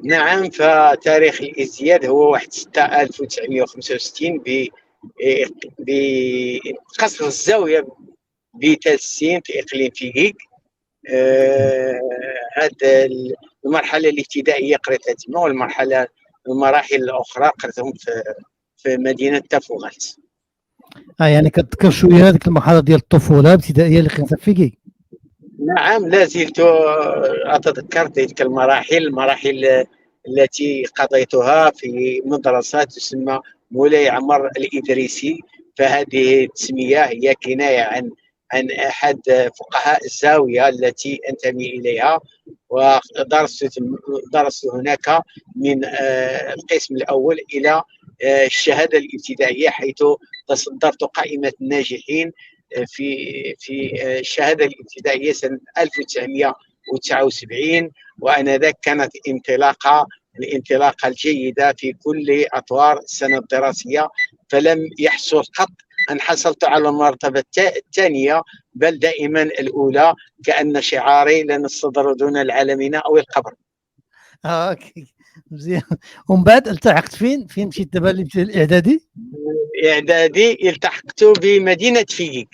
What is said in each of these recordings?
نعم، فتاريخ الازدياد هو 1/6/1965 بقصر الزاوية بتال السين في إقليم فيكيك. هذا المرحلة الابتدائية قريتها تما، المراحل الأخرى قريتهم في مدينة تافوغات. يعني كتذكر شويه هذيك المرحله ديال الطفوله الابتدائيه اللي قريتها فيكي؟ نعم، لا زلت أتذكر تلك المراحل التي قضيتها في مدرسة تسمى مولاي عمر الإدريسي. فهذه التسمية هي كناية عن أحد فقهاء الزاوية التي أنتمي إليها، ودرست هناك من القسم الأول إلى الشهادة الابتدائية، حيث تصدرت قائمة الناجحين في الشهاده الابتدائيه سنه 1979. وانذاك كانت الانطلاقه الجيده في كل اطوار السنه الدراسيه، فلم يحصل قط ان حصلت على المرتبه الثانيه، بل دائما الاولى، كان شعاري لن الصدر دون العالمين او القبر. اوكي، مزيان. ومن بعد التحقت فين مشيت دابا الاعدادي؟ اعدادي التحقت بمدينه فيكيك،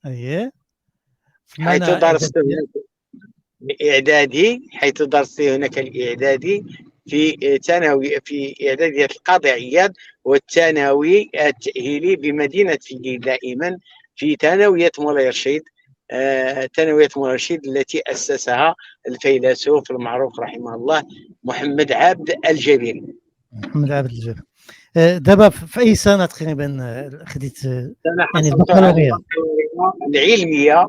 اييه، حيث درست حيث درست هناك الإعدادي في في إعدادية القاضي عياض، والثانوي التأهيلي بمدينة فيكي دائما في ثانوية مولاي رشيد. ثانوية مولاي رشيد التي أسسها الفيلسوف المعروف رحمه الله محمد عبد الجبير. محمد عبد الجبير. دابا في أي سنة تقريبا خديت أنا يعني حصلت على البكالوريا؟ العلمية.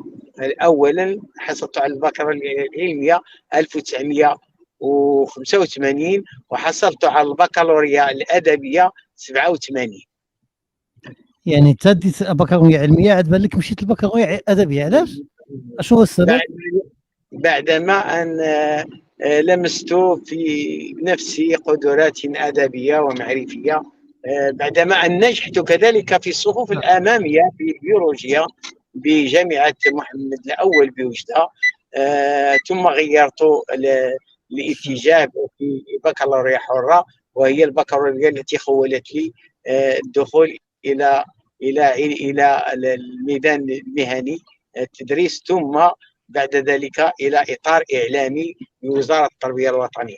أولا حصلت على البكالوريا العلمية 1985، وحصلت على البكالوريا الأدبية 87. يعني انت ديت بكالوريا علميه عاد بان لك مشيت البكالوريا ادبيه، علاش؟ اشنو هو السبب؟ بعدما أن لمست في نفسي قدرات أدبية ومعرفية، بعدما أن نجحت كذلك في الصفوف الأمامية في البيولوجيا بجامعة محمد الأول بوجدة. ثم غيرت الاتجاه في بكالوريا حرة، وهي البكالوريا التي خولت لي الدخول إلى الميدان المهني، التدريس، ثم بعد ذلك إلى إطار إعلامي بوزارة التربية الوطنية.